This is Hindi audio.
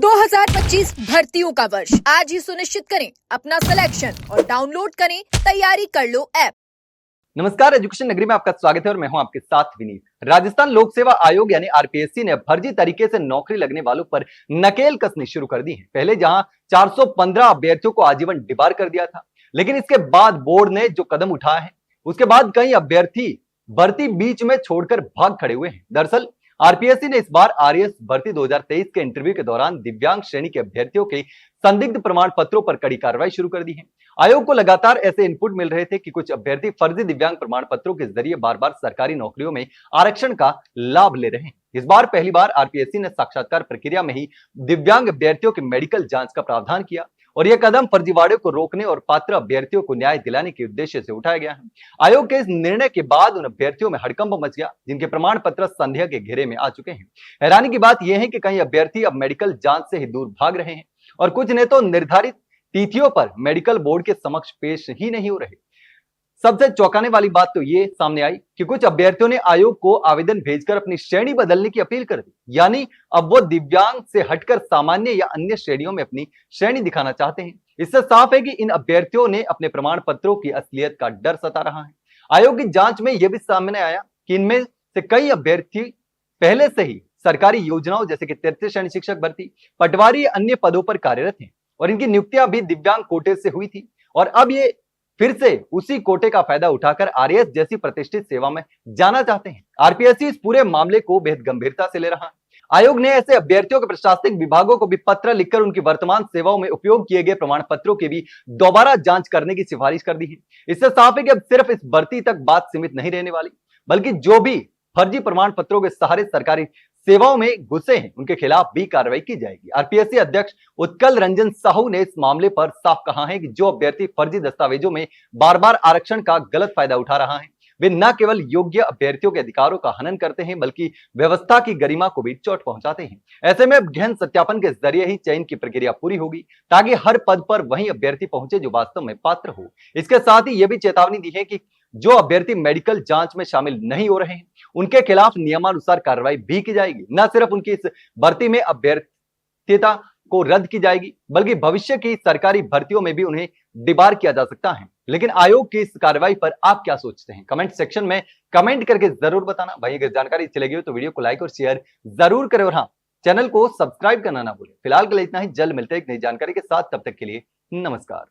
2025 भर्तियों का वर्ष आज ही सुनिश्चित करें अपना सिलेक्शन और डाउनलोड करें तैयारी कर लो ऐप। नमस्कार, एजुकेशन नगरी में आपका स्वागत है और मैं हूं आपके साथ विनीत। राजस्थान लोक सेवा आयोग यानी आरपीएससी ने फर्जी तरीके से नौकरी लगने वालों पर नकेल कसनी शुरू कर दी है। पहले जहां 415 अभ्यर्थियों को आजीवन डिबार कर दिया था, लेकिन इसके बाद बोर्ड ने जो कदम उठाया है उसके बाद कई अभ्यर्थी भर्ती बीच में छोड़कर भाग खड़े हुए हैं। दरअसल आरपीएससी ने इस बार आरएएस भर्ती 2023 के इंटरव्यू के दौरान दिव्यांग श्रेणी के अभ्यर्थियों के संदिग्ध प्रमाण पत्रों पर कड़ी कार्रवाई शुरू कर दी है। आयोग को लगातार ऐसे इनपुट मिल रहे थे कि कुछ अभ्यर्थी फर्जी दिव्यांग प्रमाण पत्रों के जरिए बार बार सरकारी नौकरियों में आरक्षण का लाभ ले रहे हैं। इस बार पहली बार आरपीएससी ने साक्षात्कार प्रक्रिया में ही दिव्यांग अभ्यर्थियों की मेडिकल जांच का प्रावधान किया और यह कदम फर्जीवाड़े को रोकने और पात्र अभ्यर्थियों को न्याय दिलाने के उद्देश्य से उठाया गया है। आयोग के इस निर्णय के बाद उन अभ्यर्थियों में हड़कंप मच गया जिनके प्रमाण पत्र संदेह के घेरे में आ चुके हैं। हैरानी की बात यह है कि कई अभ्यर्थी अब मेडिकल जांच से ही दूर भाग रहे हैं और कुछ ने तो निर्धारित तिथियों पर मेडिकल बोर्ड के समक्ष पेश ही नहीं हो रहे। सबसे चौंकाने वाली बात तो ये सामने आई कि कुछ अभ्यर्थियों ने आयोग को आवेदन भेजकर अपनी श्रेणी बदलने की अपील कर दी, यानी अब वो दिव्यांग से हटकर सामान्य या अन्य श्रेणियों में अपनी श्रेणी दिखाना चाहते हैं। इससे साफ है कि इन अभ्यर्थियों ने अपने प्रमाण पत्रों की असलियत का डर सता रहा है। आयोग की जांच में यह भी सामने आया कि इनमें से कई अभ्यर्थी पहले से ही सरकारी योजनाओं जैसे कि तृतीय श्रेणी शिक्षक भर्ती, पटवारी या अन्य पदों पर कार्यरत हैं और इनकी नियुक्तियां भी दिव्यांग कोटे से हुई थी और अब ये फिर से उसी कोटे का फायदा उठाकर आरएएस जैसी प्रतिष्ठित सेवा में जाना चाहते हैं। आरपीएससी इस पूरे मामले को बेहद गंभीरता से ले रहा है। आयोग ने ऐसे अभ्यर्थियों के प्रशासनिक विभागों को भी पत्र लिखकर उनकी वर्तमान सेवाओं में उपयोग किए गए प्रमाण पत्रों की भी दोबारा जांच करने की सिफारिश कर दी है। इससे साफ है कि अब सिर्फ इस भर्ती तक बात सीमित नहीं रहने वाली, बल्कि जो भी फर्जी प्रमाण पत्रों के सहारे सरकारी सेवाओं में घुसे हैं उनके खिलाफ भी कार्रवाई की जाएगी। आरपीएससी अध्यक्ष उत्कल रंजन साहू ने इस मामले पर साफ कहा है कि जो अभ्यर्थी फर्जी दस्तावेजों में बार बार आरक्षण का गलत फायदा उठा रहा है वे न केवल योग्य अभ्यर्थियों के अधिकारों का हनन करते हैं बल्कि व्यवस्था की गरिमा को भी चोट पहुंचाते हैं। ऐसे में अब गहन सत्यापन के जरिए ही चयन की प्रक्रिया पूरी होगी ताकि हर पद पर वही अभ्यर्थी पहुंचे जो वास्तव में पात्र हो। इसके साथ ही यह भी चेतावनी दी है कि जो अभ्यर्थी मेडिकल जांच में शामिल नहीं हो रहे हैं उनके खिलाफ नियमानुसार कार्रवाई भी की जाएगी। न सिर्फ उनकी इस भर्ती में अभ्यर्थीता को रद्द की जाएगी बल्कि भविष्य की सरकारी भर्तियों में भी उन्हें डिबार किया जा सकता है। लेकिन आयोग की इस कार्रवाई पर आप क्या सोचते हैं? कमेंट सेक्शन में कमेंट करके जरूर बताना। भाई अगर जानकारी अच्छी लगी हो तो वीडियो को लाइक और शेयर जरूर करें और हाँ, चैनल को सब्सक्राइब करना ना भूलें। फिलहाल के लिए इतना ही, जल्द मिलते हैं एक नई जानकारी के साथ। तब तक के लिए नमस्कार।